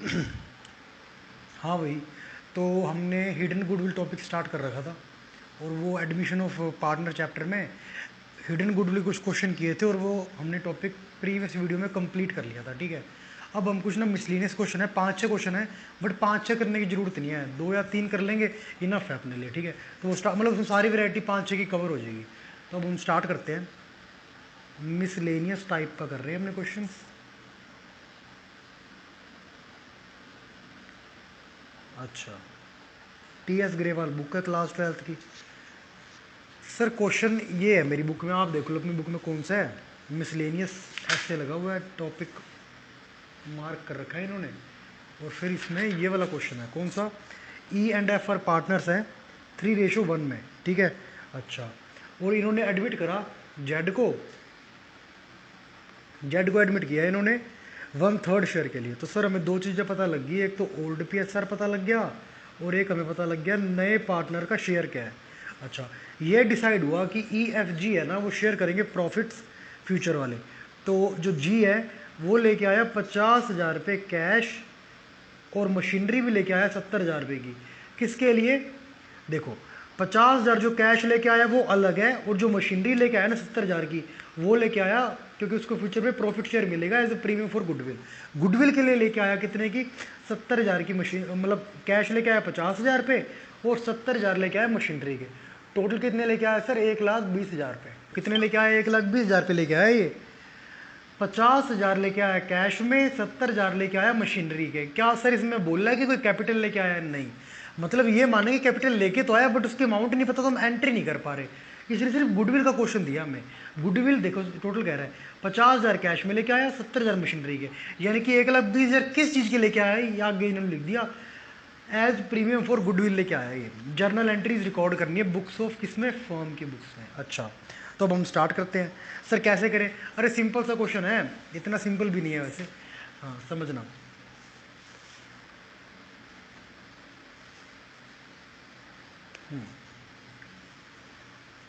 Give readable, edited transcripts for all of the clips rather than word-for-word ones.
हाँ भाई, तो हमने हिडन गुडविल टॉपिक स्टार्ट कर रखा था और वो एडमिशन ऑफ पार्टनर चैप्टर में हिडन गुडविल कुछ क्वेश्चन किए थे और वो हमने टॉपिक प्रीवियस वीडियो में कंप्लीट कर लिया था। ठीक है, अब हम कुछ ना मिसलिनियस क्वेश्चन है, 5-6 क्वेश्चन है, बट 5-6 करने की ज़रूरत नहीं है, 2 या 3 कर लेंगे इनफ है अपने लिए। ठीक है, तो वो मतलब उसमें सारी वैरायटी 5-6 की कवर हो जाएगी। तो अब हम स्टार्ट करते हैं। मिसलेनियस टाइप का कर रहे हैं हमने क्वेश्चन। अच्छा, TS ग्रेवाल बुक है क्लास 12th की। सर क्वेश्चन ये है मेरी बुक में, आप देख लो अपनी बुक में कौन सा है। मिसलेनियस ऐसे लगा हुआ है, टॉपिक मार्क कर रखा है इन्होंने। और फिर इसमें ये वाला क्वेश्चन है कौन सा, E&F आर पार्टनर्स हैं 3:1 में। ठीक है, अच्छा, और इन्होंने एडमिट करा जेड को एडमिट किया इन्होंने 1/3 शेयर के लिए। तो सर हमें दो चीज़ें पता लग गई, एक तो ओल्ड PSR पता लग गया और एक हमें पता लग गया नए पार्टनर का शेयर क्या है। अच्छा, ये डिसाइड हुआ कि EFG है ना, वो शेयर करेंगे प्रॉफिट्स फ्यूचर वाले। तो जो जी है वो लेके आया 50,000 रुपये कैश और मशीनरी भी लेके आया 70,000 रुपये की। किसके लिए, देखो 50,000 जो कैश लेके आया वो अलग है, और जो मशीनरी लेके आया ना 70,000 की, वो लेके आया क्योंकि उसको फ्यूचर में प्रॉफिट शेयर मिलेगा as a premium for goodwill. Goodwill के लिए लेके आया कितने की, 70,000 की मशीन, मतलब कैश लेके आया 50,000 रुपये और 70,000 लेके आया मशीनरी के। टोटल कितने लेके आया सर, 1,20,000 रुपये। कितने लेके आया, 1,20,000 रुपये लेके आया ये। 50,000 लेके आया कैश में, 70,000 लेके आया मशीनरी के। क्या सर इसमें बोल रहा है कि कोई कैपिटल लेके आया है, नहीं। मतलब ये मानेंगे कैपिटल लेके तो आया बट उसकी अमाउंट नहीं पता तो हम एंट्री नहीं कर पा रहे, इसलिए सिर्फ गुडविल का क्वेश्चन दिया हमें। गुडविल देखो टोटल कह रहा है 50,000 कैश में लेके आया, 70,000 मशीनरी के, यानी कि 1,20,000 किस चीज़ के लेके आया है, या आगे इन्होंने लिख दिया एज प्रीमियम फॉर गुडविल लेके आया। ये जर्नल एंट्रीज रिकॉर्ड करनी है बुक्स ऑफ किसमें, फर्म की बुक्स में। अच्छा, तो अब हम स्टार्ट करते हैं। सर कैसे करें, अरे सिंपल सा क्वेश्चन है, इतना सिंपल भी नहीं है वैसे, हाँ समझना।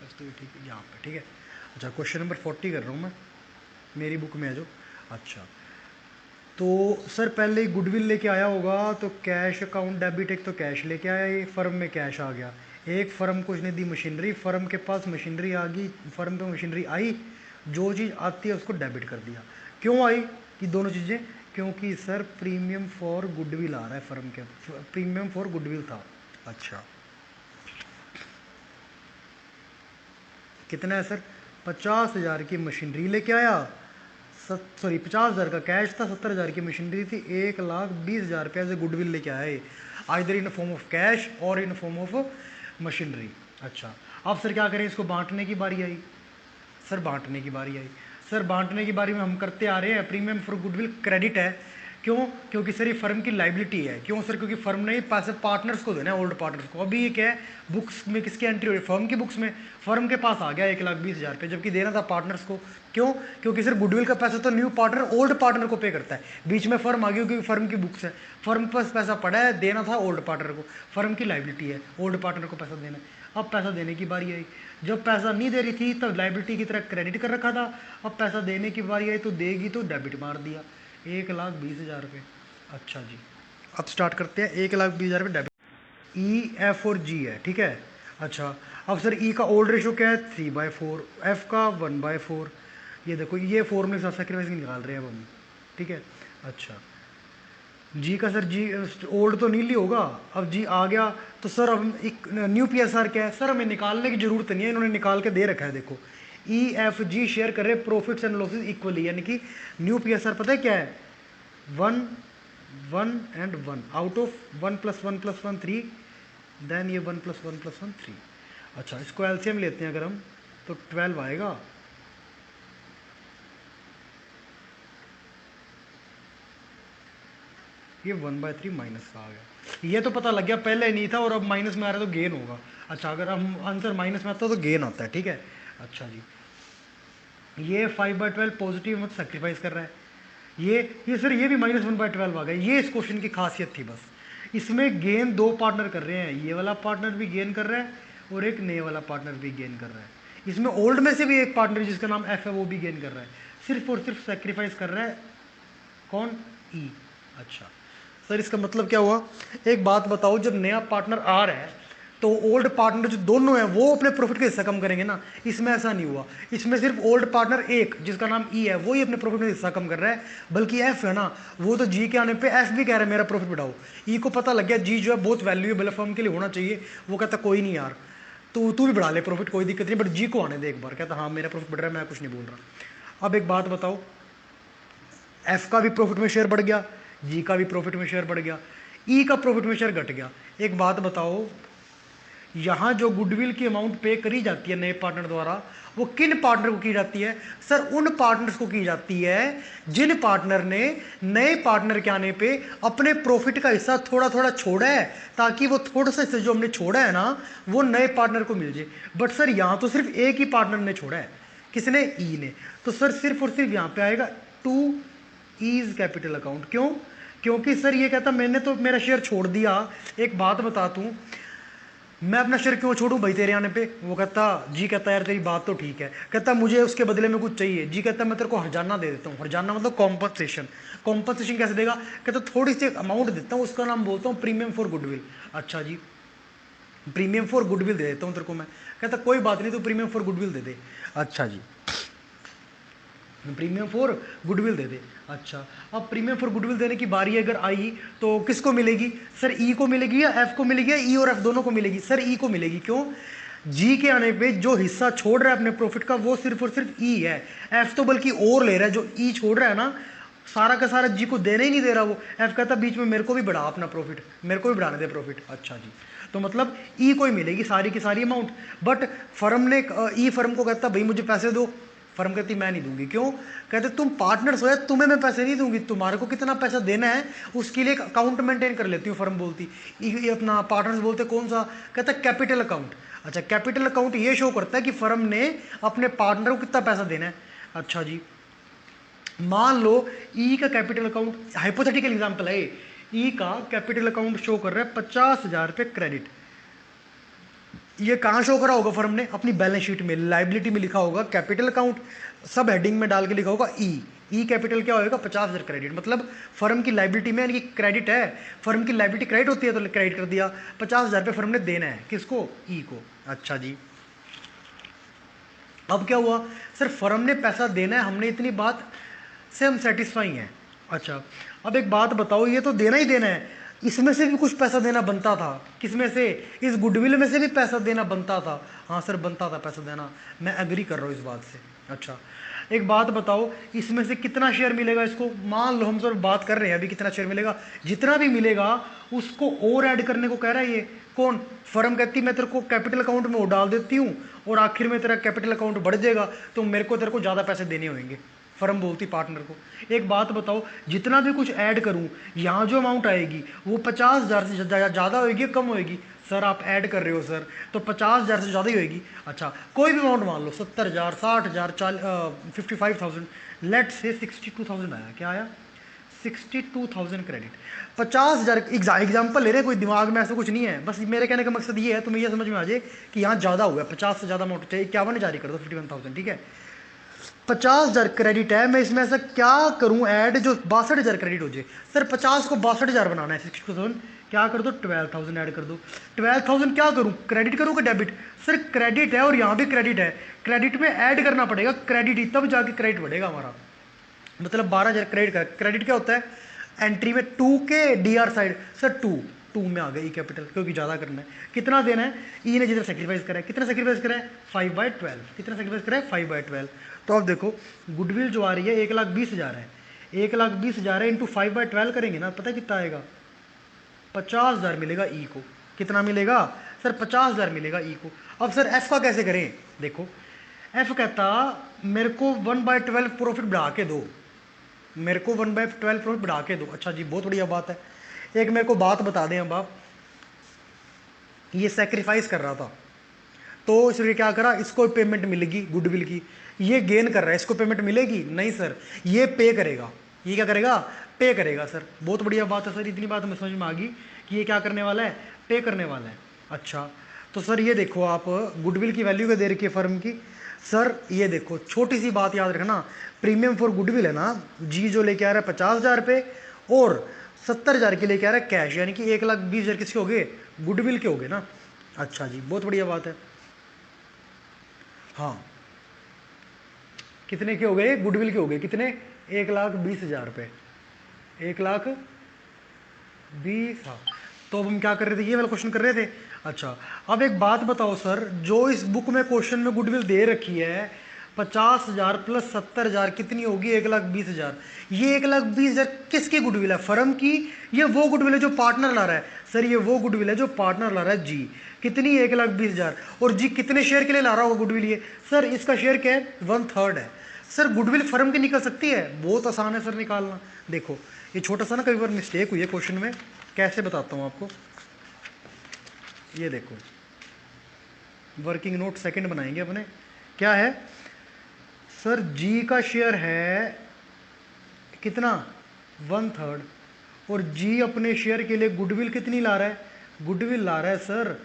बस तो ये ठीक है यहाँ पे, ठीक है। अच्छा, क्वेश्चन नंबर 40 कर रहा हूँ मैं, मेरी बुक में है जो। अच्छा, तो सर पहले ही गुडविल लेके आया होगा, तो कैश अकाउंट डेबिट, एक तो कैश लेके आया, ये फर्म में कैश आ गया। एक फर्म को इसने दी मशीनरी, फर्म के पास मशीनरी आ गई, फर्म पे मशीनरी आई, जो चीज़ आती है उसको डेबिट कर दिया। क्यों आई कि दोनों चीज़ें, क्योंकि सर प्रीमियम फॉर गुडविल आ रहा है, फर्म के प्रीमियम फॉर गुडविल था। अच्छा, कितना है सर, 50,000 की मशीनरी लेके आया, 50,000 का कैश था, 70,000 की मशीनरी थी, 1,20,000 रुपये से गुडविल लेके आए, either in form of cash और इन फॉर्म ऑफ मशीनरी। अच्छा, अब सर क्या करें, इसको बांटने की बारी आई। सर बांटने की बारी आई, सर बांटने की बारी में हम करते आ रहे हैं, प्रीमियम फॉर गुडविल क्रेडिट है। क्यों, क्योंकि सर ये फर्म की लाइबिलिटी है। क्यों सर, क्योंकि फर्म ने पैसे पार्टनर्स को देना है, ओल्ड पार्टनर्स को। अभी ये क्या है, बुक्स में किसकी एंट्री हो रही है, फर्म की बुक्स में। फर्म के पास आ गया 1,20,000 रुपये, जबकि देना था पार्टनर्स को। क्यों, क्योंकि सर गुडविल का पैसा तो न्यू पार्टनर ओल्ड पार्टनर को पे करता है, बीच में फर्म आ गई क्योंकि फर्म की बुक्स है, फर्म के पास पैसा पड़ा है, देना था ओल्ड पार्टनर को, फर्म की लाइबिलिटी है ओल्ड पार्टनर को पैसा देना है। अब पैसा देने की बारी आई, जब पैसा नहीं दे रही थी तब लाइबिलिटी की तरह क्रेडिट कर रखा था, अब पैसा देने की बारी आई तो देगी तो डेबिट मार दिया, 1,20,000 रुपये। अच्छा जी, अब स्टार्ट करते हैं, 1,20,000 रुपये डेबिट। E, F और G है, ठीक है। अच्छा, अब सर E का ओल्ड रेशो क्या है, 3/4, F का 1/4। ये देखो ये फॉर्मूले से सेक्रीफाइस निकाल रहे हैं अब हम, ठीक है। अच्छा, जी का सर, जी ओल्ड तो नीली होगा, अब जी आ गया, तो सर अब एक न्यू PSR क्या है, सर हमें निकालने की जरूरत नहीं है, इन्होंने निकाल के दे रखा है। देखो EFG शेयर कर रहे प्रॉफिट्स एंड लॉसेस इक्वली, यानी कि न्यू PSR पता है क्या है, 1 1 एंड 1 आउट ऑफ 1 + 1 + 1 3, देन ये 1 + 1 + 1 3। अच्छा, इसको एलसीएम लेते हैं अगर हम, तो 12 आएगा। ये 1/3 माइनस का आ गया, ये तो पता लग गया, पहले नहीं था और अब माइनस में आ रहा है तो गेन होगा। अच्छा, अगर हम आंसर माइनस में आता है तो गेन आता है, ठीक है। अच्छा जी, ये 5/12 पॉजिटिव मत सेक्रीफाइस कर रहा है, ये सर ये भी -1/12 आ गया। ये इस क्वेश्चन की खासियत थी बस, इसमें गेन दो पार्टनर कर रहे हैं, ये वाला पार्टनर भी गेन कर रहा है और एक नए वाला पार्टनर भी गेन कर रहा है। इसमें ओल्ड में से भी एक पार्टनर जिसका नाम F है वो भी गेन कर रहा है, सिर्फ और सिर्फ सेक्रीफाइस कर रहा है कौन, E। अच्छा, सर इसका मतलब क्या हुआ? एक बात बताओ, जब नया पार्टनर आ रहा है तो ओल्ड पार्टनर जो दोनों हैं वो अपने प्रॉफिट का हिस्सा कम करेंगे ना। इसमें ऐसा नहीं हुआ, इसमें सिर्फ ओल्ड पार्टनर एक जिसका नाम ई है वो ही अपने प्रॉफिट का हिस्सा कम कर रहा है, बल्कि एफ है ना, वो तो जी के आने पे एफ भी कह रहा है मेरा प्रॉफिट बढ़ाओ। ई को पता लग गया जी जो है बहुत वैल्यूएबल है, फर्म के लिए होना चाहिए, वो कहता कोई नहीं यार तू भी बढ़ा ले प्रॉफिट, कोई दिक्कत नहीं, बट जी को आने दे एक बार। कहता हाँ मेरा प्रॉफिट बढ़ रहा है, मैं कुछ नहीं बोल रहा। अब एक बात बताओ, एफ का भी प्रॉफिट में शेयर बढ़ गया, जी का भी प्रॉफिट में शेयर बढ़ गया, ई का प्रॉफिट में शेयर घट गया। एक बात बताओ, यहाँ जो गुडविल की अमाउंट पे करी जाती है नए पार्टनर द्वारा, वो किन पार्टनर को की जाती है? सर उन पार्टनर्स को की जाती है जिन पार्टनर ने नए पार्टनर के आने पे अपने प्रॉफिट का हिस्सा थोड़ा थोड़ा छोड़ा है, ताकि वो थोड़ा सा हिस्सा जो हमने छोड़ा है ना वो नए पार्टनर को मिल जाए। बट सर यहाँ तो सिर्फ एक ही पार्टनर ने छोड़ा है, किसने? ई ने। तो सर सिर्फ और सिर्फ यहाँ पे आएगा टू ईज कैपिटल अकाउंट। क्यों? क्योंकि सर ये कहता मैंने तो मेरा शेयर छोड़ दिया। एक बात बताता हूँ, मैं अपना शेयर क्यों छोड़ूं भाई तेरे आने पे? वो कहता, जी कहता यार तेरी बात तो ठीक है, कहता मुझे उसके बदले में कुछ चाहिए। जी कहता मैं तेरे को हरजाना दे देता हूँ। हरजाना मतलब कॉम्पनसेशन। कॉम्पनसेशन कैसे देगा? कहता थोड़ी सी अमाउंट देता हूँ, उसका नाम बोलता हूँ प्रीमियम फॉर गुडविल। अच्छा जी, प्रीमियम फॉर गुडविल दे देता हूँ तेरे को मैं। कहता कोई बात नहीं, तू प्रीमियम फॉर गुडविल दे दे। अच्छा जी, प्रीमियम फॉर गुडविल दे दे। अच्छा, अब प्रीमियम फॉर गुडविल देने की बारी अगर आई तो किसको मिलेगी? सर ई को मिलेगी या एफ को मिलेगी, या ई और एफ दोनों को मिलेगी? सर ई को मिलेगी। क्यों? जी के आने पे जो हिस्सा छोड़ रहा है अपने प्रॉफिट का वो सिर्फ और सिर्फ ई है। एफ तो बल्कि और ले रहा है, जो ई छोड़ रहा है ना सारा का सारा जी को देने ही नहीं दे रहा वो। एफ कहता बीच में मेरे को भी बढ़ा अपना प्रॉफिट, मेरे को भी बढ़ाने दे प्रॉफिट। अच्छा जी, तो मतलब ई को ही मिलेगी सारी की सारी अमाउंट। बट फर्म ने ई फर्म को कहता भाई मुझे पैसे दो, फर्म कहती मैं नहीं दूंगी। क्यों? कहते तुम पार्टनर्स हो या तुम्हें मैं पैसे नहीं दूंगी, तुम्हारे को कितना पैसा देना है उसके लिए एक अकाउंट मेंटेन कर लेती हूँ। फर्म बोलती, ये अपना पार्टनर्स बोलते कौन सा? कहता कैपिटल अकाउंट। अच्छा, कैपिटल अकाउंट ये शो करता है कि फर्म ने अपने पार्टनर को कितना पैसा देना है। अच्छा जी, मान लो ई का कैपिटल अकाउंट, हाइपोथेटिकल एग्जांपल है, ई का कैपिटल अकाउंट शो कर रहा है 50,000 रुपये क्रेडिट। ये कहाँ शो करा होगा फर्म ने? अपनी बैलेंस शीट में लाइबिलिटी में लिखा होगा कैपिटल अकाउंट, सब हेडिंग में डाल के लिखा होगा ई। ई कैपिटल क्या होगा? 50,000 क्रेडिट, मतलब फर्म की लाइबिलिटी में यानी कि क्रेडिट है, फर्म की लाइबिलिटी क्रेडिट होती है तो क्रेडिट कर दिया। 50,000 रुपये फर्म ने देना है किसको? ई को। अच्छा जी, अब क्या हुआ? सर फर्म ने पैसा देना है, हमने इतनी बात से हम सेटिस्फाई हैं। अच्छा, अब एक बात बताओ, ये तो देना ही देना है, इसमें से भी कुछ पैसा देना बनता था। किसमें से? इस गुडविल में से भी पैसा देना बनता था। हाँ सर बनता था पैसा देना, मैं एग्री कर रहा हूँ इस बात से। अच्छा, एक बात बताओ, इसमें से कितना शेयर मिलेगा इसको? मान लो हम सर बात कर रहे हैं अभी कितना शेयर मिलेगा, जितना भी मिलेगा उसको और ऐड करने को कह रहा है ये कौन? फर्म कहती मैं तेरे को कैपिटल अकाउंट में वो डाल देती हूँ और आखिर में तेरा कैपिटल अकाउंट बढ़ जाएगा तो मेरे को तेरे को ज़्यादा पैसे देने होंगे। फर्म बोलती पार्टनर को। एक बात बताओ, जितना भी कुछ ऐड करूं यहाँ जो अमाउंट आएगी वो 50,000 से ज़्यादा होगी कम होएगी? सर आप ऐड कर रहे हो सर, तो 50,000 से ज़्यादा ही होएगी। अच्छा, कोई भी अमाउंट मान लो, 70,000, 60,000, 55,000, लेट से 62,000 आया। क्या आया? 62,000 क्रेडिट। 50,000 एग्जाम्पल ले रहे हैं, कोई दिमाग में ऐसा कुछ नहीं है, बस मेरे कहने का मकसद ये है तुम्हें ये समझ में आ जाए कि यहाँ ज़्यादा हुआ है, 50 से ज़्यादा अमाउंट चाहिए। 51 जारी कर दो, 51,000, ठीक है। 50,000 क्रेडिट है, मैं इसमें ऐसा क्या करूं ऐड जो 62,000 क्रेडिट हो जाए? सर 50 को 62,000 बनाना है, 62,000 क्या कर दो? 12,000 ऐड कर दो। 12,000 क्या करूं? क्रेडिट करूं कि डेबिट? सर क्रेडिट है और यहाँ भी क्रेडिट है, क्रेडिट में ऐड करना पड़ेगा क्रेडिट ही, तब जाके क्रेडिट बढ़ेगा हमारा। मतलब 12,000 क्रेडिट का। क्रेडिट क्या होता है? एंट्री में 2 के डी आर साइड। सर 2 में आ गया ई कैपिटल, क्योंकि ज़्यादा करना है। कितना देना है? ई ने जितना सेक्रीफाइस करा है, कितना सेक्रीफाइस करा है? 5/12। कितना सेक्रीफाइस करा है? 5/12। तो अब देखो गुडविल जो आ रही है 1,20,000 है, 1,20,000 है इंटू 5/12 करेंगे ना, पता है कितना आएगा? 50,000 मिलेगा ई को। कितना मिलेगा? सर 50,000 मिलेगा ई को। अब सर एफ का कैसे करें? देखो एफ कहता मेरे को 1/12 प्रॉफिट बढ़ा के दो, मेरे को 1/12 प्रॉफिट बढ़ा के दो। अच्छा जी, बहुत बढ़िया बात है। एक मेरे को बात बता दें, अब आप, ये सेक्रीफाइस कर रहा था तो इसलिए क्या करा, इसको पेमेंट मिलेगी गुडविल की, ये गेन कर रहा है, इसको पेमेंट मिलेगी नहीं सर, ये पे करेगा। ये क्या करेगा? पे करेगा। सर बहुत बढ़िया बात है सर, इतनी बात हमें समझ में आ गई कि ये क्या करने वाला है? पे करने वाला है। अच्छा, तो सर ये देखो आप गुडविल की वैल्यू क्या दे रखी है फर्म की? सर ये देखो छोटी सी बात याद रखना, प्रीमियम फॉर गुडविल है ना, जी जो लेके आ रहा है 50,000 रुपये और 70,000 के लिए क्या रहा है कैश, यानी कि 1,20,000 किसके हो गए, गुडविल के हो गए ना। अच्छा जी, बहुत बढ़िया बात है। हाँ, कितने के हो गए, गुडविल के हो गए, कितने, 1,20,000 रुपये, 1,20,000। हाँ, तो अब हम क्या कर रहे थे, ये वाला क्वेश्चन कर रहे थे। अच्छा, अब एक बात बताओ सर, जो इस बुक में क्वेश्चन में गुडविल दे रखी है 50,000 प्लस 70,000 कितनी होगी, 1,20,000। ये 1,20,000 किसकी गुडविल है, फर्म की, ये वो गुडविल है जो पार्टनर ला रहा है। सर ये वो गुडविल है जो पार्टनर ला रहा है जी, कितनी, 1,20,000। और जी कितने शेयर के लिए ला रहा होगा गुडविल ये, सर इसका शेयर क्या है, 1/3 है। सर गुडविल फर्म की निकल सकती है, बहुत आसान है सर निकालना। देखो ये छोटा सा ना कई बार मिस्टेक हुई है क्वेश्चन में, कैसे बताता हूँ आपको। ये देखो वर्किंग नोट सेकंड बनाएंगे अपने, क्या है सर, जी का शेयर है कितना, 1/3, और जी अपने शेयर के लिए गुडविल कितनी ला रहा है, गुडविल ला रहा है सर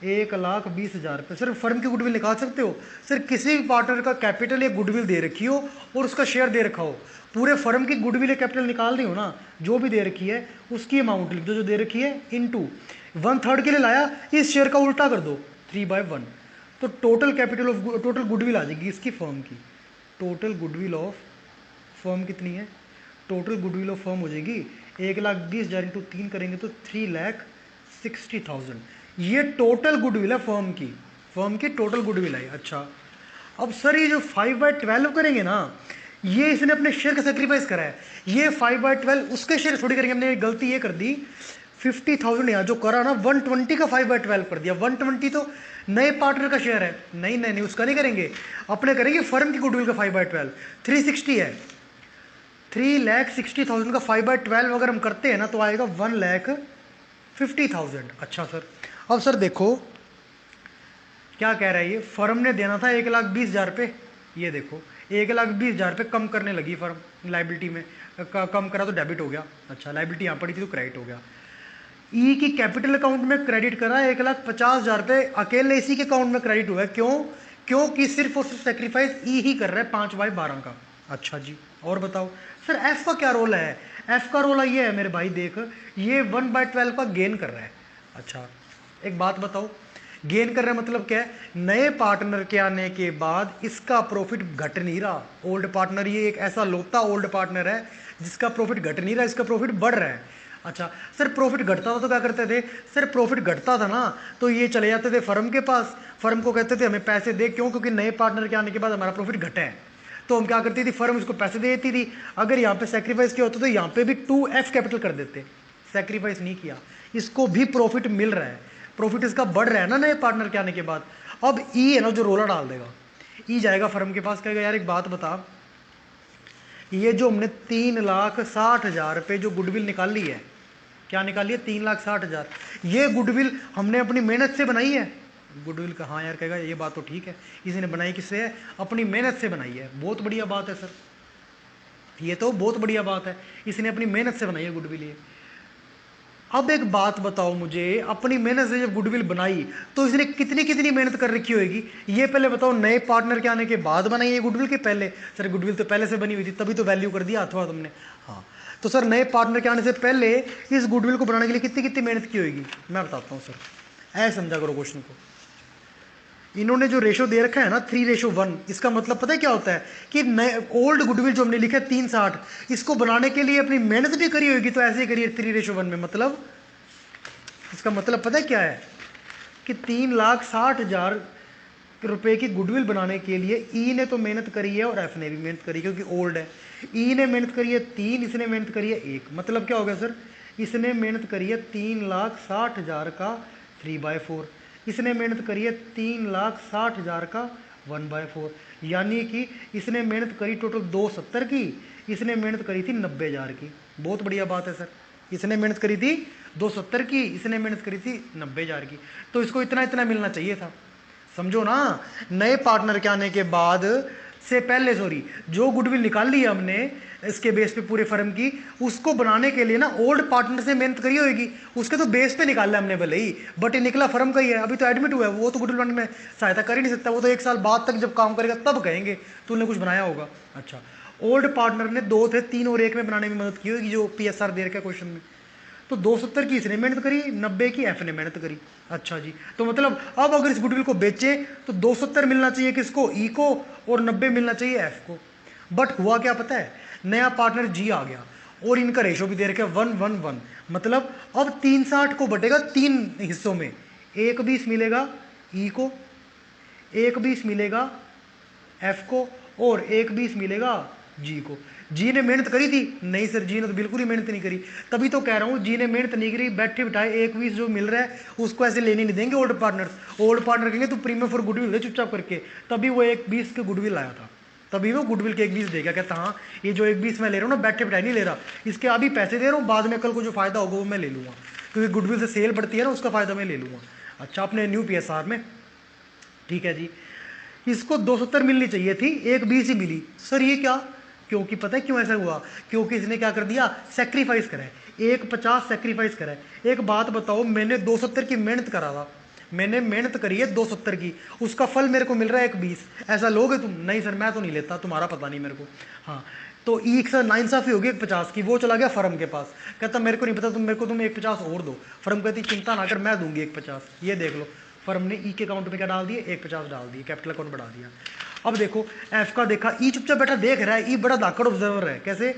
1,20,000 रुपये। सर फर्म की गुडविल निकाल सकते हो, सर किसी भी पार्टनर का कैपिटल या गुडविल दे रखी हो और उसका शेयर दे रखा हो, पूरे फर्म की गुडविल या कैपिटल निकाल रही हो ना, जो भी दे रखी है उसकी अमाउंट लिख दो जो दे रखी है, इनटू 1/3 के लिए लाया, इस शेयर का उल्टा कर दो 3/1, तो total capital of, total goodwill आ जाएगी इसकी फर्म की। टोटल गुडविल ऑफ फर्म कितनी है, टोटल गुडविल ऑफ फर्म हो जाएगी 1,20,000 इंटू 3 करेंगे तो 3,60,000। ये टोटल गुडविल है फर्म की टोटल गुडविल है। अच्छा, अब सर ये जो 5/12 करेंगे ना, ये इसने अपने शेयर का सेक्रीफाइस करा है, ये 5/12 उसके शेयर थोड़ी करेंगे, हमने गलती ये कर दी 50,000 यहाँ जो करा ना, 120 का 5/12 कर दिया। 120 तो नए पार्टनर का शेयर है, नहीं नहीं नहीं उसका नहीं करेंगे, अपने करेंगे फर्म की गुडविल का 5/12, 360 है, 3,60,000 का 5/12 अगर हम करते हैं ना तो आएगा 1,50,000। अच्छा सर, अब सर देखो क्या कह रहा है ये, फर्म ने देना था 1,20,000 रुपये, ये देखो 1,20,000 रुपये कम करने लगी फर्म लाइबिलिटी में, कम करा तो डेबिट हो गया। अच्छा, लाइबिलिटी यहाँ पड़ी थी तो क्रेडिट हो गया। ई की कैपिटल अकाउंट में क्रेडिट करा 1,50,000 रुपये, अकेले इसी के अकाउंट में क्रेडिट हुआ है, क्यों, क्योंकि सिर्फ और सिर्फ सेक्रीफाइस ई ही कर रहा है 5/12 का। अच्छा जी, और बताओ सर एफ का क्या रोल है, एफ का रोल ये है मेरे भाई, देख ये 1/12 का गेन कर रहा है। अच्छा, एक बात बताओ, गेन कर रहा है मतलब क्या है, नए पार्टनर के आने के बाद इसका प्रॉफिट घट नहीं रहा, ओल्ड पार्टनर, ये एक ऐसा लोता ओल्ड पार्टनर है जिसका प्रॉफिट घट नहीं रहा, इसका प्रॉफिट बढ़ रहा है। अच्छा सर, प्रॉफिट घटता था तो क्या करते थे, सर प्रॉफिट घटता था ना तो ये चले जाते थे फर्म के पास, फर्म को कहते थे हमें पैसे दे, क्यों, क्योंकि नए पार्टनर के आने के बाद हमारा प्रॉफिट घटा है, तो हम क्या करती थी, फर्म इसको पैसे दे देती थी। अगर यहाँ पे सेक्रीफाइस किया होता तो यहाँ पे भी 2F कैपिटल कर देते, सेक्रीफाइस नहीं किया, इसको भी प्रॉफिट मिल रहा है, प्रॉफिट इसका बढ़ रहा है ना नए पार्टनर के आने के बाद। अब ई है ना जो रोला डाल देगा, ई जाएगा फर्म के पास, कहेगा यार एक बात बता, ये जो हमने 3,60,000 रुपये जो गुडविल निकाली है, क्या निकाली है, 3,60,000, ये गुडविल हमने अपनी मेहनत से बनाई है, गुडविल का, हाँ यार कहेगा ये बात तो ठीक है, इसने बनाई किससे है, अपनी मेहनत से बनाई है, बहुत बढ़िया बात है सर, ये तो बहुत बढ़िया बात है, इसने अपनी मेहनत से बनाई है गुडविल ये। अब एक बात बताओ मुझे, अपनी मेहनत से जब गुडविल बनाई तो इसने कितनी कितनी मेहनत कर रखी होगी, ये पहले बताओ, नए पार्टनर के आने के बाद बनाई है गुडविल के पहले, सर गुडविल तो पहले से बनी हुई थी तभी तो वैल्यू कर दिया अथवा तुमने, हाँ, तो सर नए पार्टनर के आने से पहले इस गुडविल को बनाने के लिए कितनी कितनी मेहनत की होगी, मैं बताता हूँ सर, ऐसे समझा करो क्वेश्चन को। इन्होंने जो रेशो दे रखा है ना 3:1, इसका मतलब पता है क्या होता है कि नए ओल्ड गुडविल जो हमने लिखा है 360, इसको बनाने के लिए अपनी मेहनत भी करी होगी, तो ऐसे ही करिए 3:1 में, मतलब इसका मतलब पता है क्या है कि 3,60,000 रुपए की गुडविल बनाने के लिए ई ने तो मेहनत करी है और एफ ने भी मेहनत करी है क्योंकि ओल्ड है, ई ने मेहनत करी है 3, इसने मेहनत करी है 1, मतलब क्या हो गया सर, इसने मेहनत करी है 3,60,000 का 3/4, इसने मेहनत करी है 3,60,000 का 1/4, यानी कि इसने मेहनत करी टोटल 270 की, इसने मेहनत करी थी 90,000 की, बहुत बढ़िया बात है सर, इसने मेहनत करी थी 270 की, इसने मेहनत करी थी 90,000 की, तो इसको इतना इतना मिलना चाहिए था, समझो ना। नए पार्टनर के आने के बाद से पहले, सॉरी, जो गुडविल निकाल ली है हमने इसके बेस पे पूरे फर्म की, उसको बनाने के लिए ना ओल्ड पार्टनर से मेहनत करी होगी, उसके तो बेस पे निकाला हमने भले ही, बट ये निकला फर्म का ही है, अभी तो एडमिट हुआ है, वो तो गुडविल बनाने में सहायता कर ही नहीं सकता, वो तो 1 साल बाद तक जब काम करेगा तब कहेंगे तूने कुछ बनाया होगा। अच्छा, ओल्ड पार्टनर ने 2 थे 3 और 1 में बनाने में मदद की होगी, जो PSR दे रखा है क्वेश्चन में, तो 270 की इसने मेहनत करी, 90 की एफ ने मेहनत करी। अच्छा जी, तो मतलब अब अगर इस गुडविल को बेचे तो 270 मिलना चाहिए किसको, ई को, और 90 मिलना चाहिए एफ को। बट हुआ क्या पता है, नया पार्टनर जी आ गया और इनका रेशो भी दे रखा है 1:1:1। मतलब अब 360 को बटेगा 3 हिस्सों में, 1:20 मिलेगा ई को, 1:20 मिलेगा एफ को, और 1:20 मिलेगा जी को। जी ने मेहनत करी थी? नहीं सर, जी ने तो बिल्कुल ही मेहनत नहीं करी। तभी तो कह रहा हूँ जी ने मेहनत नहीं करी, बैठे बिठाए 1:20 जो मिल रहा है उसको ऐसे लेने नहीं देंगे ओल्ड पार्टनर्स। ओल्ड पार्टनर कहेंगे तो प्रीमियम फॉर गुडविल दे चुपचाप करके। तभी वो 1:20 के गुडविल लाया था, तभी वो गुडविल के 1:20 देगा। कहता हाँ ये जो 1:20 मैं ले रहा हूँ ना, बैठे बिठाए नहीं ले रहा, इसके अभी पैसे दे रहा हूँ, बाद में कल को जो फायदा होगा वो मैं ले लूँगा, क्योंकि गुडविल से सेल बढ़ती है ना, उसका फायदा मैं ले लूँगा। अच्छा, अपने न्यू PSR में, ठीक है जी। इसको 270 मिलनी चाहिए थी, 1:20 ही मिली। सर ये क्या? क्योंकि पता है क्यों ऐसा हुआ, क्योंकि इसने क्या कर दिया, सेक्रीफाइस करा है, 1:50 सेक्रीफाइस करा है। एक बात बताओ, मैंने 270 की मेहनत करा था, मैंने मेहनत करी है 270 की, उसका फल मेरे को मिल रहा है 1:20। ऐसा लोगे तुम? नहीं सर मैं तो नहीं लेता, तुम्हारा पता नहीं मेरे को। हाँ, तो ई सर नाइंसाफ़ी होगी 1:50 की, वो चला गया फर्म के पास, कहता मेरे को नहीं पता, तुम 1:50 और दो। फर्म कहती चिंता ना कर, मैं दूंगी 1:50। ये देख लो, फर्म ने ई के अकाउंट में क्या डाल दिए, 1:50 डाल दिए, कैपिटल अकाउंट बढ़ा दिया। अब देखो एफ का देखा, ई चुपचाप बैठा देख रहा है, ई बड़ा धाकड़ ऑब्जर्वर है। कैसे?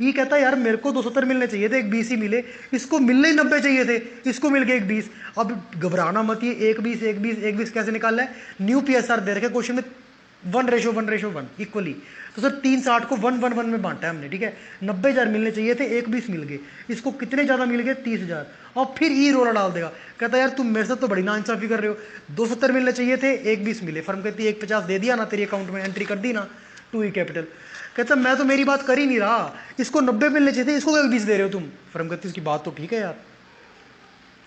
ई कहता है यार मेरे को 270 मिलने चाहिए थे, 1:20 ही मिले, इसको मिलने ही 90 चाहिए थे, इसको मिल गए 1:20। अब घबराना मत, ये 1:20 1:20 1:20 कैसे निकालना है, न्यू PSR दे रखे क्वेश्चन में 1:1:1 इक्वली। तो सर 360 को 1:1:1 में बांटा है हमने, ठीक है। 90,000 मिलने चाहिए थे, 1:20 मिल गए, इसको कितने ज़्यादा मिल गए, 30,000। और फिर ई रोला डाल देगा, कहता यार तुम मेरे साथ तो बड़ी नाइंसाफ़ी कर रहे हो, 270 मिलने चाहिए थे, 1:20 मिले। फर्म कहती है 1:50 दे दिया ना, तेरी अकाउंट में एंट्री कर दी ना, 2E कैपिटल। कहता मैं तो मेरी बात कर ही नहीं रहा, इसको 90 मिलने चाहिए थे, इसको 1:20 दे रहे हो तुम। फर्म कहती इसकी बात तो ठीक है यार,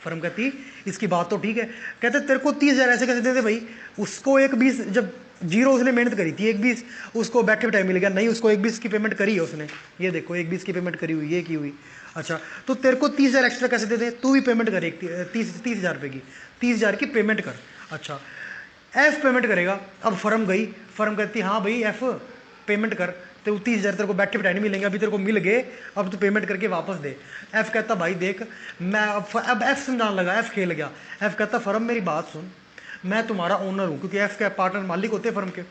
फर्म कहती इसकी बात तो ठीक है। कहते तेरे को 30,000 ऐसे कैसे दे दे भाई, उसको 1:20 जब जीरो उसने मेहनत करी थी, 1:20 उसको बैठे बैठे मिल गया। नहीं, उसको 1:20 की पेमेंट करी है उसने, ये देखो 1:20 की पेमेंट करी हुई, ये की हुई। अच्छा, तो तेरे को 30,000 एक्स्ट्रा कैसे दे दे, तू भी पेमेंट करे 30,000 रुपये की, 30,000 की पेमेंट कर। अच्छा, एफ पेमेंट करेगा। अब फर्म गई, फर्म कहती हाँ भाई एफ पेमेंट कर, तो 30,000 तेरे को बैठे बैठे नहीं मिलेंगे, अभी तेरे को मिल गए, अब तू पेमेंट करके वापस दे। एफ कहता भाई देख मैं अब एफ समझाने लगा, एफ खेल गया। एफ कहता फर्म मेरी बात सुन, मैं तुम्हारा ओनर हूँ, क्योंकि एफ का पार्टनर मालिक होते हैं फर्म के,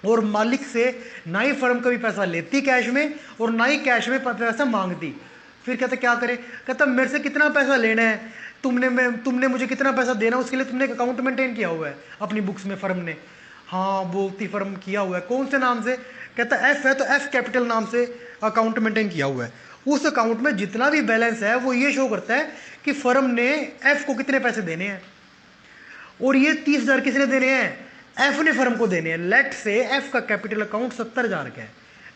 और मालिक से ना ही फर्म कभी पैसा लेती कैश में और ना ही कैश में पैसा मांगती। फिर कहता क्या करे, कहता मेरे से कितना पैसा लेना है, तुमने मुझे कितना पैसा देना, उसके लिए तुमने एक अकाउंट मेंटेन किया हुआ है अपनी बुक्स में फर्म ने। हाँ बोलती फर्म किया हुआ है, कौन से नाम से, कहता एफ है, तो एफ कैपिटल नाम से अकाउंट मेंटेन किया हुआ है। उस अकाउंट में जितना भी बैलेंस है वो ये शो करता है कि फर्म ने एफ को कितने पैसे देने हैं, और ये 30,000 किसने देने हैं, एफ ने फर्म को देने हैं। लेट से एफ का कैपिटल अकाउंट 70,000 का है,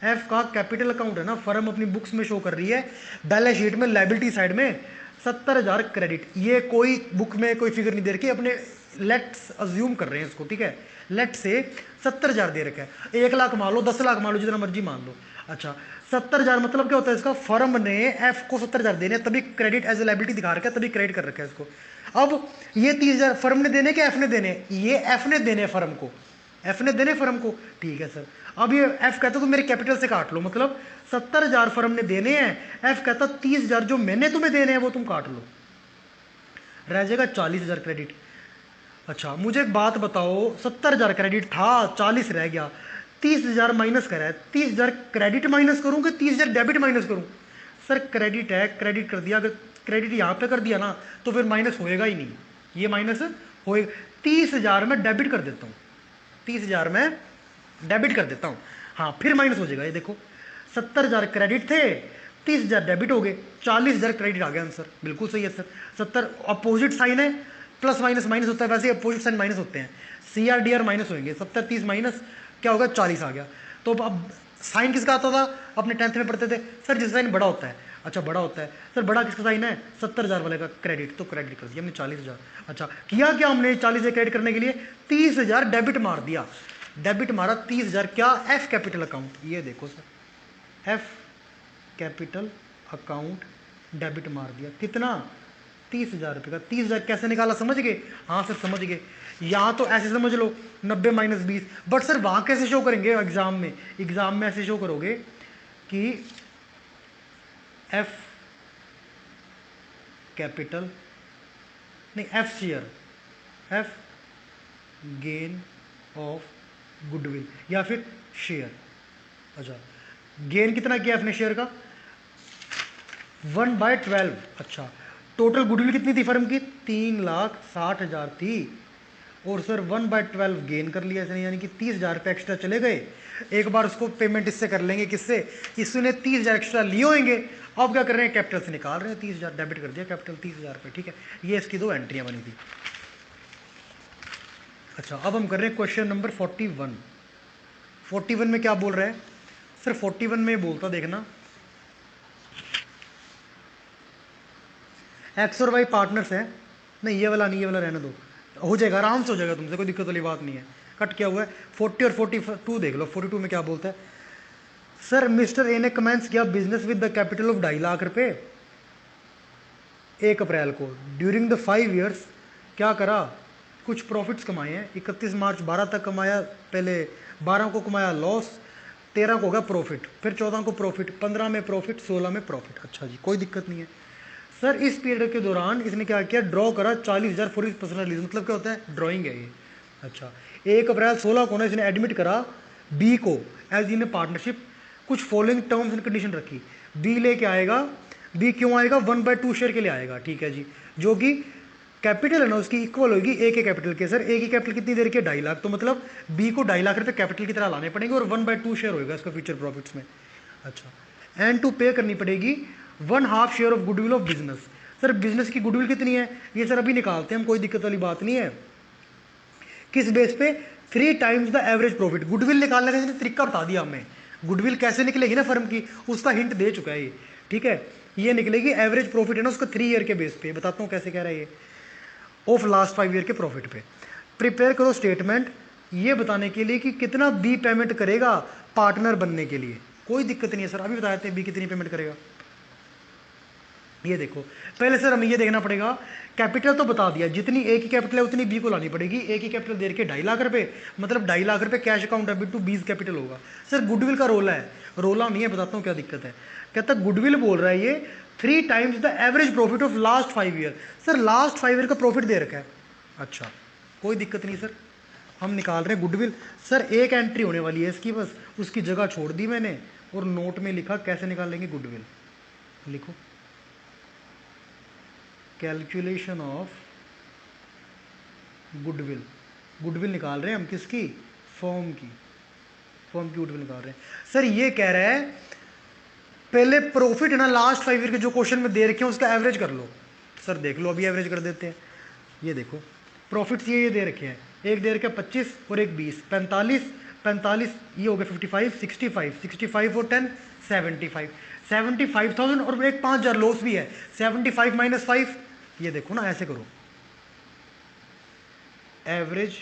एफ का कैपिटल अकाउंट है ना, फर्म अपनी बुक्स में शो कर रही है बैलेंस शीट में लायबिलिटी साइड में 70,000 क्रेडिट। ये कोई बुक में कोई फिगर नहीं दे रखी, अपने लेट्स अज्यूम कर रहे हैं इसको, ठीक है। लेट से 70,000 दे रखा है, 1 लाख मान लो, 10 लाख मान लो, जितना मर्जी मान लो। अच्छा, 70,000 मतलब क्या होता है इसका, फर्म ने एफ को 70,000 देने, तभी क्रेडिट एज ए लायबिलिटी दिखा रखा है, तभी क्रेडिट कर रखा है इसको। अब ये 30,000 फर्म ने देने कि एफ ने देने, ये एफ ने देने फर्म को, एफ ने देने फर्म को, ठीक है सर। अब ये एफ कहता तो मेरे कैपिटल से काट लो, मतलब 70,000 फर्म ने देने हैं, एफ कहता 30,000 जो मैंने तुम्हें देने हैं वो तुम काट लो, रह जाएगा 40,000 क्रेडिट। अच्छा, मुझे एक बात बताओ, 70,000 क्रेडिट था, 40 रह गया, 30,000 माइनस करा है, 30,000 क्रेडिट माइनस करूँ कि 30,000 डेबिट माइनस करूँ? सर क्रेडिट है, क्रेडिट कर दिया, अगर क्रेडिट यहाँ पे कर दिया ना तो फिर माइनस होएगा ही नहीं, ये माइनस होएगा। 30,000 में डेबिट कर देता हूँ, 30,000 में डेबिट कर देता हूँ, हाँ फिर माइनस हो जाएगा। ये देखो 70,000 क्रेडिट थे, 30,000 डेबिट हो गए, 40,000 क्रेडिट आ गया आंसर, बिल्कुल सही है सर। 70 अपोजिट साइन है, प्लस माइनस माइनस होता है, वैसे अपोजिट साइन माइनस होते हैं, CRDR माइनस होंगे, 70 30 माइनस क्या होगा, 40 आ गया। तो अब साइन किसका आता था, अपने 10th में पढ़ते थे सर, जिस साइन बड़ा होता है। अच्छा, बड़ा होता है सर, बड़ा किसका साइन है, 70,000 वाले का क्रेडिट, तो क्रेडिट कर दिया हमने 40,000। अच्छा, किया क्या हमने 40,000 क्रेडिट करने के लिए, 30,000 डेबिट मार दिया, डेबिट मारा 30,000 क्या, एफ कैपिटल अकाउंट, ये देखो sir F capital account debit मार दिया, कितना, 30,000 रुपये का। 30,000 कैसे निकाला, समझ गए? हाँ सर समझ गए। यहाँ तो ऐसे समझ लो 90 माइनस 20, बट सर वहाँ कैसे शो करेंगे एग्जाम में, एग्जाम में ऐसे शो करोगे कि एफ कैपिटल, नहीं F share, F gain of goodwill या फिर शेयर। अच्छा, गेन कितना किया आपने शेयर का? 1/12। अच्छा, टोटल गुडविल कितनी थी फर्म की? 3,60,000 थी, और सर 1/12 गेन कर लिया इसने, यानी कि 30,000 रुपये एक्स्ट्रा चले गए। एक बार उसको पेमेंट इससे कर लेंगे, किससे? इसने 30,000 एक्स्ट्रा लिए होंगे। अब क्या कर रहे हैं? कैपिटल से निकाल रहे हैं, 30,000 डेबिट कर दिया कैपिटल, 30,000 रुपये। ठीक है, ये इसकी दो एंट्रियां बनी थी। अच्छा, अब हम कर रहे हैं क्वेश्चन नंबर 41। 41 में क्या बोल रहा है सर? 41 में बोलता, देखना, एक्स और वाई पार्टनर्स हैं। नहीं, ये वाला नहीं, ये वाला रहने दो, हो जाएगा, आराम से हो जाएगा तुमसे, कोई दिक्कत वाली बात नहीं है। कट क्या हुआ है? 40 और 42 देख लो। 42 में क्या बोलता है? सर मिस्टर ए ने कमेंस किया business with the capital of 2.5 lakh रुपए 1 अप्रैल को। ड्यूरिंग द 5 ईयर्स क्या करा? कुछ प्रॉफिट्स कमाए हैं। 31 मार्च 12 तक कमाया, पहले 12 को कमाया लॉस, 13 को होगा प्रॉफिट, फिर 14 को प्रॉफिट, 15 में प्रॉफिट, 16 में प्रॉफिट। अच्छा जी, कोई दिक्कत नहीं है। सर इस पीरियड के दौरान इसने क्या किया? ड्रॉ करा 40,000 फॉर पर्सनल यूज। मतलब क्या होता है? ड्राइंग है ये। अच्छा, 1 अप्रैल 16 को ना इसने एडमिट करा बी को एज इन ए पार्टनरशिप। कुछ फॉलोइंग टर्म्स एंड कंडीशन रखी। बी लेके आएगा, बी क्यों आएगा? 1/2 शेयर के लिए आएगा। ठीक है जी, जो कि कैपिटल है ना उसकी इक्वल होगी ए के कैपिटल के। सर ए की कैपिटल कितनी देर की? 2.5 लाख। तो मतलब बी को 2.5 लाख रुपए कैपिटल की तरह लाने पड़ेंगे, और 1/2 शेयर होगा इसका फ्यूचर प्रॉफिट्स में। अच्छा, एंड टू पे करनी पड़ेगी 1/2 share of goodwill of business. Sir business की गुडविल कितनी है? ये सर अभी निकालते हैं हम, कोई दिक्कत वाली बात नहीं है। किस बेस पे? 3 times the average profit. Goodwill निकालने का इसने तरीका बता दिया हमें। गुडविल कैसे निकलेगी ना फर्म की, उसका हिंट दे चुका है ये। ठीक है, ये निकलेगी एवरेज प्रॉफिट है ना उसका 3 ईयर के बेस पे। बताता हूँ कैसे कह रहा है ये, ऑफ लास्ट 5 ईयर के प्रॉफिट पे। प्रिपेयर करो स्टेटमेंट ये बताने के लिए कि कितना बी पेमेंट करेगा पार्टनर बनने के लिए। कोई दिक्कत नहीं है सर, अभी बता देते हैं बी कितनी पेमेंट करेगा। ये देखो, पहले सर हमें ये देखना पड़ेगा, कैपिटल तो बता दिया, जितनी ए की कैपिटल है उतनी बी को लानी पड़ेगी। ए की कैपिटल दे के 2.5 लाख रुपए, मतलब 2.5 लाख रुपए cash account debit to B's capital होगा। सर गुडविल का रोला है, रोला नहीं है, बताता हूँ क्या दिक्कत है। कहता गुडविल बोल रहा है ये 3 times the average profit of last 5 year. Sir last 5 year का प्रॉफिट दे रखा है। अच्छा, कोई दिक्कत नहीं सर, हम निकाल रहे हैं गुडविल। सर एक एंट्री होने वाली है इसकी, बस उसकी जगह छोड़ दी मैंने और नोट में लिखा कैसे निकालेंगे गुडविल। लिखो, कैलकुलेशन ऑफ गुडविल। गुडविल निकाल रहे हैं हम किसकी? फर्म की, फर्म की गुडविल निकाल रहे हैं। सर ये कह रहा है पहले प्रॉफिट है ना लास्ट 5 ईयर के जो क्वेश्चन में दे रखे हैं उसका एवरेज कर लो। सर देख लो, अभी एवरेज कर देते हैं। ये देखो प्रॉफिट्स ये दे रखे हैं, एक दे रखे 25 और एक 20, 45 ये हो गया 55, 65 और 10 75, 75,000 और एक 5,000 लॉस भी है। 75 माइनस 5, ये देखो ना, ऐसे करो, average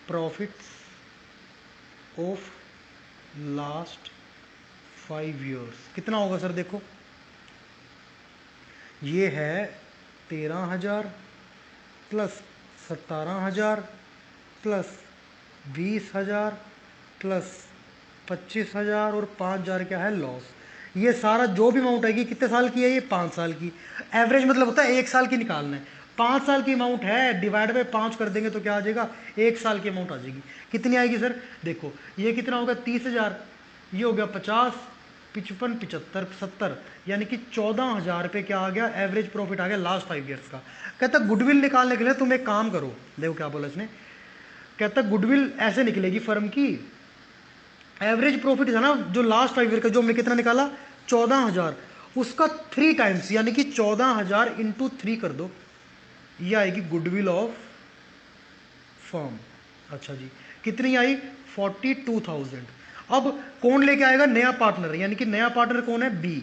profits of last 5 years कितना होगा सर? देखो ये है 13,000 प्लस 17,000 प्लस 20,000 प्लस 25,000 और 5,000 क्या है? लॉस। ये सारा जो भी अमाउंट आएगी कितने साल की है? ये 5 साल की। एवरेज मतलब होता है 1 साल की निकालना है। 5 साल की अमाउंट है, डिवाइड बाय 5 कर देंगे तो क्या आ जाएगा? 1 साल की अमाउंट आ जाएगी। कितनी आएगी सर? देखो ये कितना होगा? 30,000, ये हो गया 50, 55, 75, 70, यानी कि 14,000 रुपये क्या आ गया? एवरेज प्रॉफिट आ गया लास्ट 5 ईयर्स का। कहता गुडविल निकालने के लिए तुम एक काम करो, देखो क्या बोला इसने। कहता गुडविल ऐसे निकलेगी फर्म की, एवरेज प्रॉफिट है ना जो लास्ट 5 ईयर का, जो हमने कितना निकाला 14,000, उसका 3 टाइम्स यानी कि 14,000 इंटू 3 कर दो, ये आएगी गुडविल ऑफ फर्म। अच्छा जी, कितनी आई? 42,000। अब कौन लेके आएगा? नया पार्टनर, यानी कि नया पार्टनर कौन है? बी।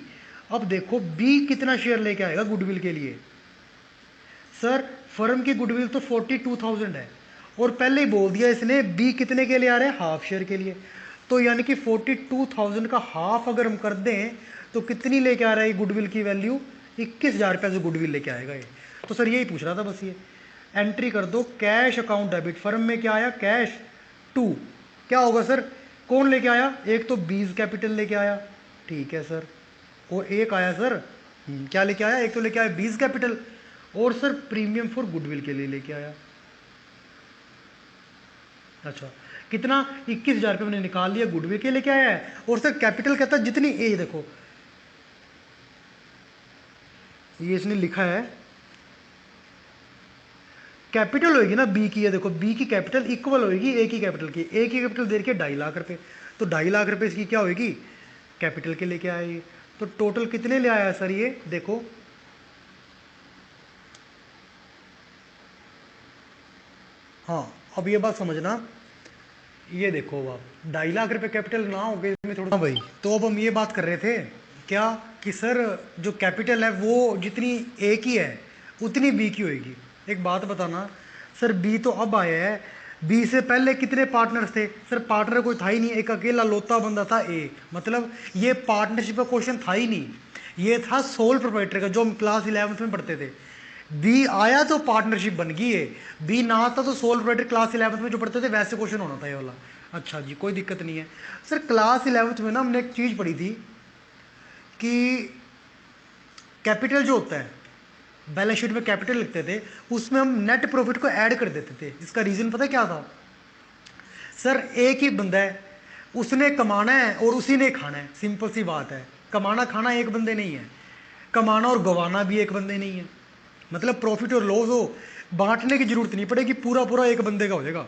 अब देखो बी कितना शेयर लेके आएगा गुडविल के लिए? सर फर्म की गुडविल तो 42,000 है, और पहले ही बोल दिया इसने बी कितने के लिए आ रहे हैं? हाफ शेयर के लिए। तो यानी कि 42,000 का हाफ अगर हम कर दें तो कितनी लेके आ रहा है गुडविल की वैल्यू? 21,000 रुपये से गुडविल लेके आएगा ये। तो सर यही पूछ रहा था बस। ये एंट्री कर दो, कैश अकाउंट डेबिट। फर्म में क्या आया? कैश 2। क्या होगा सर? कौन लेके आया? एक तो बीज कैपिटल लेके आया, ठीक है सर, और एक आया सर क्या लेके आया, एक तो लेके आया 20 कैपिटल, और सर प्रीमियम फॉर गुडविल के लिए लेके आया। अच्छा, कितना, 21,000 रुपये मैंने निकाल लिया, गुडविल के लेके आया है। और सर कैपिटल कहता है जितनी ए, देखो ये इसने लिखा है कैपिटल होगी ना बी की, है देखो बी की कैपिटल इक्वल होगी ए की कैपिटल की। ए की कैपिटल दे रखी है 2.5 लाख रुपए, तो 2.5 लाख रुपए इसकी क्या होगी, कैपिटल के लेके आया ये। तो टोटल कितने ले आया सर ये, देखो हाँ, अब ये बात समझना, ये देखो आप 2.5 लाख रुपए कैपिटल ना हो गए इसमें थोड़ा। हाँ भाई, तो अब हम ये बात कर रहे थे क्या कि सर जो कैपिटल है वो जितनी ए की है उतनी बी की होगी। एक बात बताना सर, बी तो अब आया है, बी से पहले कितने पार्टनर्स थे सर, पार्टनर कोई था ही नहीं, एक अकेला लोता बंदा था ए, मतलब ये पार्टनरशिप का क्वेश्चन था ही नहीं, ये था सोल प्रोप्राइटर का जो हम क्लास 11th में पढ़ते थे। बी आया तो पार्टनरशिप बन गई है, बी ना आता तो सोल प्रोप्राइटर क्लास 11th में जो पढ़ते थे वैसे क्वेश्चन होना था ये वाला। अच्छा जी, कोई दिक्कत नहीं है सर। क्लास 11th में ना हमने एक चीज़ पढ़ी थी कि कैपिटल जो होता है, बैलेंस शीट में कैपिटल लिखते थे, उसमें हम नेट प्रॉफिट को ऐड कर देते थे। इसका रीज़न पता क्या था सर, एक ही बंदा है, उसने कमाना है और उसी ने खाना है, सिंपल सी बात है। कमाना खाना एक बंदे नहीं है, कमाना और गंवाना भी एक बंदे नहीं है, मतलब प्रॉफिट और लॉस हो बांटने की जरूरत नहीं पड़ेगी, पूरा पूरा एक बंदे का हो जाएगा।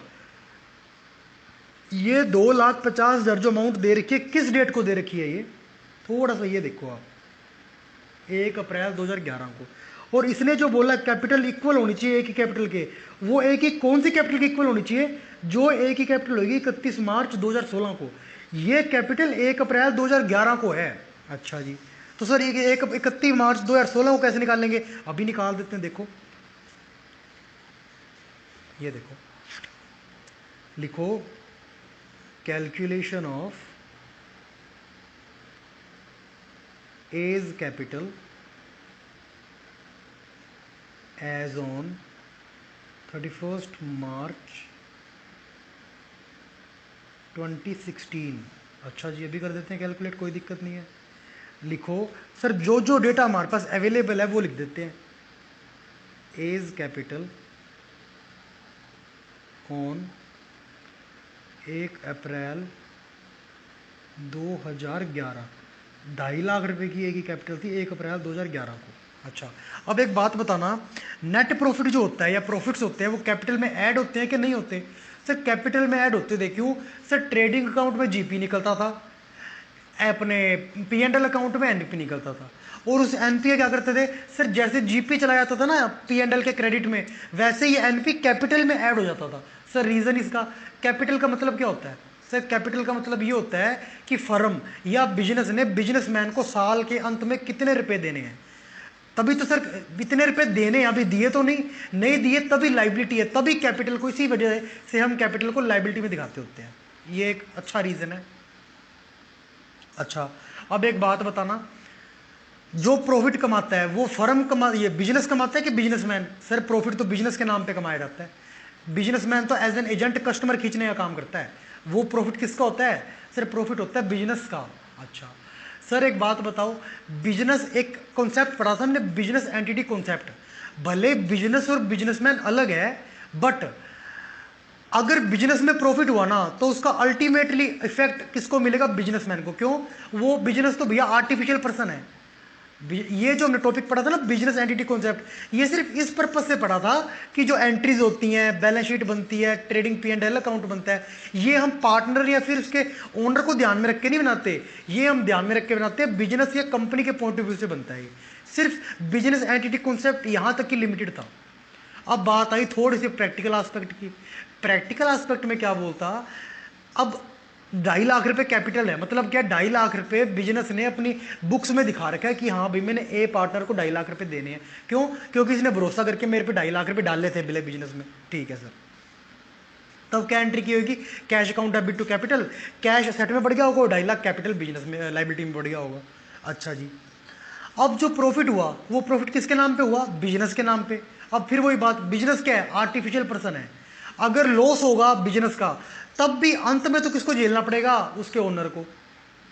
ये 2,50,000 जो अमाउंट दे रखी है किस डेट को दे रखी है, ये थोड़ा सा ये देखो आप, 1 अप्रैल 2011 को। और इसने जो बोला कैपिटल इक्वल होनी चाहिए ए की कैपिटल के, वो ए की कौन सी कैपिटल की इक्वल होनी चाहिए, जो ए की कैपिटल होगी 31 मार्च 2016 को, ये कैपिटल 1 अप्रैल 2011 को है। अच्छा जी, तो सर ये 31 मार्च 2016 को कैसे निकालेंगे, अभी निकाल देते हैं। देखो ये देखो, लिखो calculation of A's capital as on 31 March 2016। अच्छा जी, अभी कर देते हैं कैलकुलेट, कोई दिक्कत नहीं है। लिखो सर, जो जो डेटा हमारे पास अवेलेबल है वो लिख देते हैं, एज कैपिटल ऑन 1 अप्रैल 2011, 2.5 लाख रुपए की एक ही कैपिटल थी 1 अप्रैल 2011 को। अच्छा, अब एक बात बताना, नेट प्रॉफिट जो होता है या प्रॉफिट्स होते हैं वो कैपिटल में ऐड होते हैं कि नहीं होते सर, कैपिटल में ऐड होते थे। क्यों सर, ट्रेडिंग अकाउंट में जीपी निकलता था, अपने P&L अकाउंट में एनपी निकलता था, और उस एनपी क्या करते थे सर, जैसे जीपी चला जाता था ना P&L के क्रेडिट में, वैसे ही एनपी कैपिटल में ऐड हो जाता था सर। रीज़न इसका, कैपिटल का मतलब क्या होता है सर, कैपिटल का मतलब ये होता है कि फर्म या बिजनेस ने बिजनेसमैन को साल के अंत में कितने रुपए देने हैं, तभी तो सर इतने रुपए देने हैं, अभी दिए तो नहीं दिए तभी लाइबिलिटी है, तभी कैपिटल को, इसी वजह से हम कैपिटल को लाइबिलिटी में दिखाते होते हैं, ये एक अच्छा रीज़न है। अच्छा, अब एक बात बताना, जो प्रॉफिट कमाता है वो फर्म ये बिजनेस कमाता है कि बिजनेसमैन, सर प्रॉफिट तो बिजनेस के नाम पे कमाया जाता है, बिजनेसमैन तो एज एन एजेंट कस्टमर खींचने का काम करता है, वो प्रॉफिट किसका होता है सर, प्रॉफिट होता है बिजनेस का। अच्छा सर, एक बात बताओ, बिजनेस एक कॉन्सेप्ट पढ़ा था हमने, बिजनेस एंटिटी कॉन्सेप्ट, भले बिजनेस और बिजनेसमैन अलग है, बट अगर बिजनेस में प्रॉफिट हुआ ना तो उसका अल्टीमेटली इफेक्ट किसको मिलेगा, बिजनेसमैन को। क्यों, वो बिजनेस तो भैया आर्टिफिशियल पर्सन है। ये जो हमने टॉपिक पढ़ा था ना बिजनेस एंटिटी कॉन्सेप्ट, ये सिर्फ इस पर्पस से पढ़ा था कि जो एंट्रीज होती हैं, बैलेंस शीट बनती है, ट्रेडिंग P&L अकाउंट बनता है, ये हम पार्टनर या फिर उसके ओनर को ध्यान में रख के नहीं बनाते, ये हम ध्यान में रख के बनाते हैं, बिजनेस या कंपनी के पॉइंट ऑफ व्यू से बनता है। सिर्फ बिजनेस एंटिटी कॉन्सेप्ट यहाँ तक की लिमिटेड था। अब बात आई थोड़ी सी प्रैक्टिकल एस्पेक्ट की। प्रैक्टिकल एस्पेक्ट में क्या बोलता, अब 2.5 लाख रुपए कैपिटल है, मतलब क्या 2.5 लाख रुपए बिजनेस ने अपनी बुक्स में दिखा रखा है कि हाँ भाई मैंने ए पार्टनर को 2.5 लाख रुपए देने हैं। क्यों, क्योंकि इसने भरोसा करके मेरे पे 2.5 लाख रुपए डाले थे बिले बिजनेस में। ठीक है सर, तब क्या एंट्री की होगी, cash account debit to capital, cash asset में बढ़ गया होगा, 2.5 लाख कैपिटल बिजनेस में लाइबिलिटी में बढ़ गया होगा। अच्छा जी, अब जो प्रॉफिट हुआ वो प्रॉफिट किसके नाम पे हुआ, बिजनेस के नाम पे। अब फिर वही बात, बिजनेस क्या है, आर्टिफिशियल पर्सन है, अगर लॉस होगा बिजनेस का तब भी अंत में तो किसको झेलना पड़ेगा, उसके ओनर को,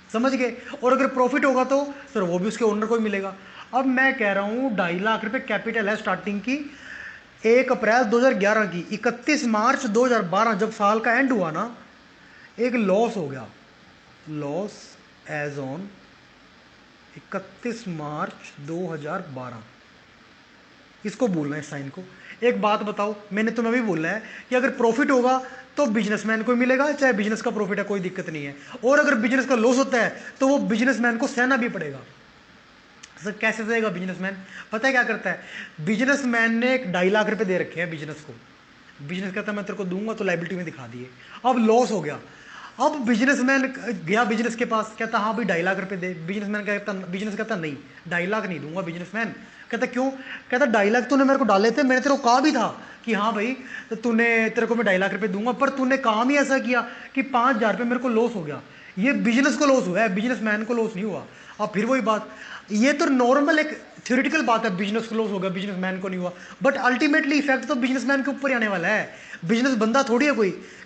समझ गए। और अगर प्रॉफिट होगा तो सर वो भी उसके ओनर को ही मिलेगा। अब मैं कह रहा हूँ 2.5 लाख रुपए कैपिटल है स्टार्टिंग की 1 अप्रैल 2011 की, 31 मार्च 2012 जब साल का एंड हुआ ना, एक लॉस हो गया, लॉस एज ऑन 31 मार्च 2012। इसको बोलना है साइन को। एक बात बताओ, मैंने तुम्हें भी बोला है कि अगर प्रॉफिट होगा तो बिजनेसमैन को मिलेगा, चाहे बिजनेस का प्रॉफिट है कोई दिक्कत नहीं है, और अगर बिजनेस का लॉस होता है तो वो बिजनेसमैन को सहना भी पड़ेगा। सर कैसे सहेगा बिजनेसमैन? पता है क्या करता है, बिजनेसमैन ने 2.5 लाख रुपए दे रखे हैं बिजनेस को, बिजनेस कहता है मैं तेरे को दूंगा, तो लाइबिलिटी में दिखा दिए, अब लॉस हो गया। अब बिजनेसमैन गया बिजनेस के पास, कहता हाँ भाई 2.5 लाख रुपए दे। बिजनेसमैन कहता, बिजनेस कहता नहीं 2.5 लाख नहीं दूंगा। बिजनेसमैन कहता क्यों? कहता 2.5 लाख तूने मेरे को डाले थे, मैंने तेरे को कहा भी था कि हाँ भाई तो तेरे को मैं 2.5 लाख रुपए दूंगा, पर तूने काम ही ऐसा किया कि 5,000 रुपये मेरे को लॉस हो गया। ये बिजनेस को लॉस हुआ है, बिजनेसमैन को लॉस नहीं हुआ। अब फिर वही बात, ये तो नॉर्मल एक थ्योरेटिकल बात है, बिजनेस को लॉस हो गया बिजनेसमैन को नहीं हुआ, बट अल्टीमेटली इफेक्ट तो बिजनेसमैन के ऊपर ही आने वाला है। बिजनेस बंदा थोड़ी है,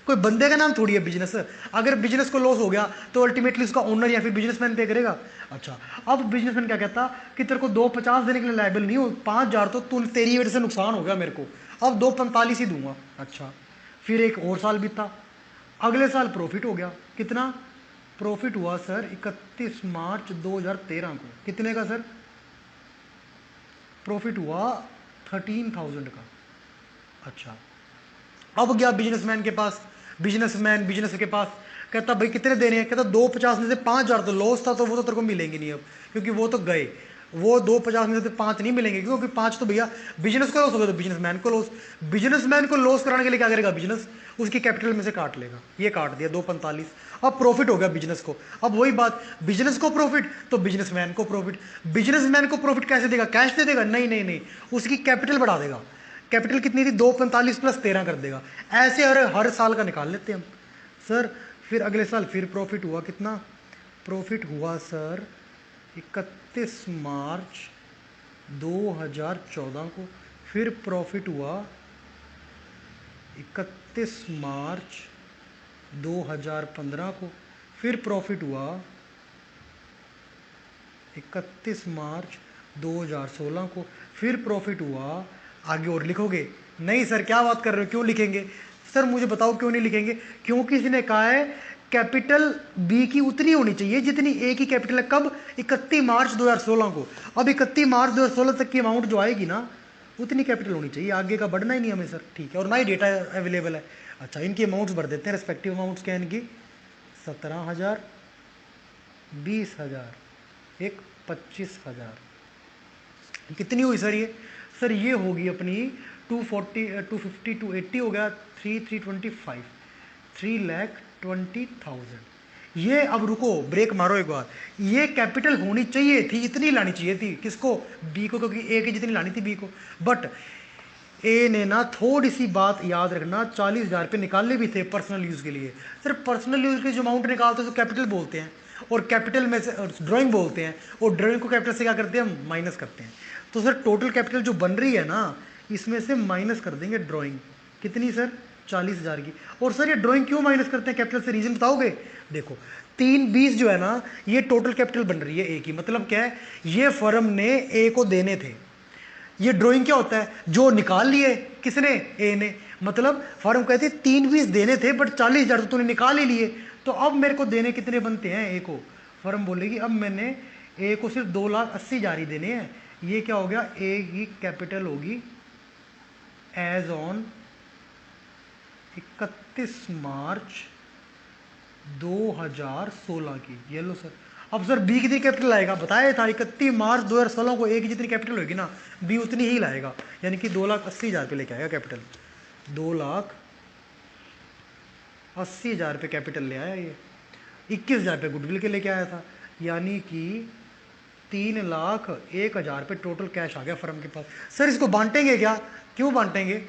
कोई बंदे का नाम थोड़ी है बिजनेस। अगर बिजनेस को लॉस हो गया तो अल्टीमेटली उसका ओनर या फिर बिजनेसमैन पे करेगा। अच्छा, अब बिजनेसमैन क्या कहता कि तेरे को 2,50 देने के लिए लायबल नहीं हो, 5,000 तो तेरी वजह से नुकसान हो गया मेरे को, अब 2,45 ही दूंगा। अच्छा, फिर एक और साल बीता, अगले साल प्रॉफिट हो गया। कितना प्रॉफिट हुआ सर? 31 मार्च 2013 को कितने का सर? प्रॉफिट हुआ 13,000 का। अच्छा, अब गया बिजनेसमैन के पास, बिजनेस के पास कहता भाई कितने देने हैं? कहता 2,50 में से 5,000 तो लॉस था, तो वो तो तेरे को मिलेंगे नहीं अब, क्योंकि वो तो गए, वो 2,50 में से 5 नहीं मिलेंगे, क्योंकि 5 तो भैया बिजनेस को लॉस हो गया, तो बिजनेसमैन को लॉस। बिजनेसमैन को लॉस कराने के लिए क्या करेगा बिजनेस? उसकी कैपिटल में से काट लेगा, ये काट दिया 2,45। अब प्रॉफिट हो गया बिजनेस को। अब वही बात, बिजनेस को प्रॉफिट तो बिजनेसमैन को प्रॉफिट। बिजनेसमैन को प्रॉफिट कैसे देगा? कैश दे देगा? नहीं नहीं नहीं, उसकी कैपिटल बढ़ा देगा। कैपिटल कितनी थी? 2,45 प्लस 13 कर देगा। ऐसे हर साल का निकाल लेते हैं हम सर। फिर अगले साल फिर प्रॉफिट हुआ, कितना प्रॉफिट हुआ सर? 31 मार्च 2014 को। फिर प्रॉफिट हुआ 31 मार्च 2015 को। फिर प्रॉफिट हुआ 31 मार्च 2016 को। फिर प्रॉफिट हुआ, आगे और लिखोगे? नहीं सर क्या बात कर रहे हो, क्यों लिखेंगे? सर मुझे बताओ क्यों नहीं लिखेंगे? क्योंकि इसने कहा है कैपिटल बी की उतनी होनी चाहिए जितनी ए की कैपिटल है। कब? 31 मार्च 2016 को। अब 31 मार्च 2016 तक की अमाउंट जो आएगी ना, उतनी कैपिटल होनी चाहिए, आगे का बढ़ना ही नहीं हमें सर। ठीक है, और ना ही डेटा अवेलेबल है। अच्छा, इनकी अमाउंट्स भर देते हैं, रेस्पेक्टिव अमाउंट्स क्या है इनकी? 17,000, 20,000, एक 25,000। कितनी हुई सर ये? सर ये होगी अपनी 240, 250, 280 हो गया, 3,325, 3,20,000। ये अब रुको, ब्रेक मारो एक बार, ये कैपिटल होनी चाहिए थी, इतनी लानी चाहिए थी। किसको? बी को, क्योंकि ए की जितनी लानी थी बी को। बट ए ने ना, थोड़ी सी बात याद रखना, 40,000 रुपये निकालने भी थे पर्सनल यूज़ के लिए। सर पर्सनल यूज़ के जो अमाउंट निकालते हैं तो कैपिटल बोलते हैं, और कैपिटल में से ड्राइंग बोलते हैं, और ड्राइंग को कैपिटल से क्या करते हैं? हम माइनस करते हैं। तो सर टोटल कैपिटल जो बन रही है ना, इसमें से माइनस कर देंगे ड्राइंग। कितनी सर? 40,000 की। और सर ये ड्राइंग क्यों माइनस करते हैं कैपिटल से, रीजन बताओगे? देखो 3,20 जो है ना, ये टोटल कैपिटल बन रही है ए की। मतलब क्या है? ये फर्म ने ए को देने थे। ये ड्राइंग क्या होता है? जो निकाल लिए किसने? ए ने। मतलब फर्म कहती 3,20 देने थे, बट 40,000 तो तूने निकाल ही लिए, तो अब मेरे को देने कितने बनते हैं ए को? फर्म बोलेगी अब मैंने ए को सिर्फ 2,80,000 ही देने हैं। ये क्या हो गया? ए की कैपिटल होगी एज ऑन 31 मार्च 2016 की। ये लो सर। अब सर बी कितनी कैपिटल आएगा? बताया था 31 मार्च 2016 को ए की जितनी कैपिटल होगी ना, बी उतनी ही लाएगा, यानी कि 2,80,000 रुपये लेके आएगा कैपिटल। 2,80,000 रुपये कैपिटल ले आया ये। 21,000 रुपये गुडविल के लेके आया था, यानी कि 3,01,000 रुपये टोटल कैश आ गया फर्म के पास। सर इसको बांटेंगे क्या? क्यों बांटेंगे?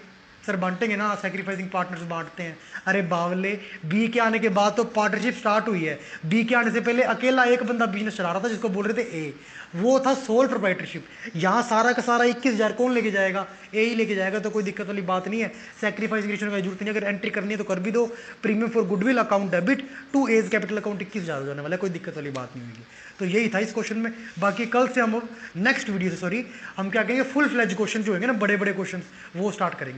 सर बांटेंगे ना, सेक्रीफाइसिंग पार्टनर्स बांटते हैं। अरे बावले, बी के आने के बाद तो पार्टनरशिप स्टार्ट हुई है। बी के आने से पहले अकेला एक बंदा बिजनेस चला रहा था जिसको बोल रहे थे ए, वो था सोल प्रोप्राइटरशिप। यहाँ सारा का सारा 21,000 कौन लेके जाएगा? ए ही लेके जाएगा, तो कोई दिक्कत वाली बात नहीं है। सेक्रीफाइसिंग रेशियो की जरूरत नहीं, अगर एंट्री करनी है तो कर भी दो। Premium for goodwill account debit to A's capital account 21,000 हो जाने वाला है, कोई दिक्कत वाली बात नहीं होगी। तो यही था इस क्वेश्चन में। बाकी कल से हम नेक्स्ट वीडियो से हम क्या कहेंगे, फुल फ्लेज क्वेश्चन जो होंगे ना, बड़े बड़े क्वेश्चन वो स्टार्ट करेंगे।